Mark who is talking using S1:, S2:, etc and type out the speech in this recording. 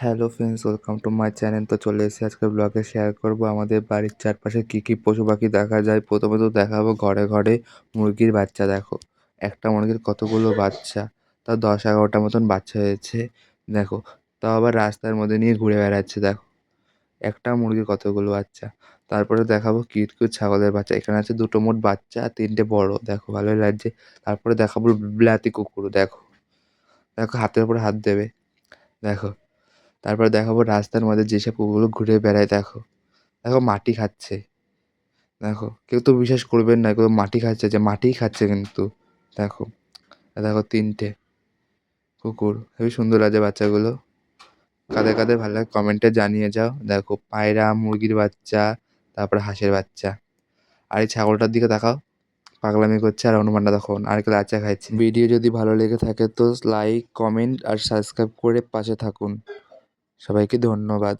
S1: Hello friends, welcome to my channel. তো চলে এসেছি আজকের ব্লগে শেয়ার করব আমাদের বাড়ির চারপাশে কী কী পশু পাখি দেখা যায়। প্রথমে তো দেখাবো ঘরে ঘরে মুরগির বাচ্চা। দেখো একটা মুরগির কতগুলো বাচ্চা, তাও 10-11টা মতন বাচ্চা হয়েছে। দেখো, তাও আবার রাস্তার মধ্যে নিয়ে ঘুরে বেড়াচ্ছে। দেখো একটা মুরগির কতগুলো বাচ্চা। তারপরে দেখাবো কিউট কিউট ছাগলের বাচ্চা। এখানে আছে দুটো মোট বাচ্চা আর তিনটে বড়। দেখো ভালোই লাগছে। তারপরে দেখাবো বিলাতি কুকুর। দেখো দেখো হাতের উপরে হাত দেবে। দেখো, তারপরে দেখাবো রাস্তার মধ্যে যেসব কুকুরগুলো ঘুরে বেড়ায়। দেখো দেখো মাটি খাচ্ছে। দেখো কেউ তো বিশ্বাস করবেন না, এগুলো মাটি খাচ্ছে, যে মাটিই খাচ্ছে কিন্তু। দেখো দেখো তিনটে কুকুর, হেবি সুন্দর লাগছে বাচ্চাগুলো। কাদের কাদের ভালো লাগে কমেন্টে জানিয়ে যাও। দেখো পায়রা, মুরগির বাচ্চা, তারপরে হাঁসের বাচ্চা। আর এই ছাগলটার দিকে তাকাও, পাগলামি করছে। আর হনুমানটা দেখো নারকেল আচ্ছা খাচ্ছে। ভিডিও যদি ভালো লেগে থাকে তো লাইক, কমেন্ট আর সাবস্ক্রাইব করে পাশে থাকুন। সবাইকে ধন্যবাদ।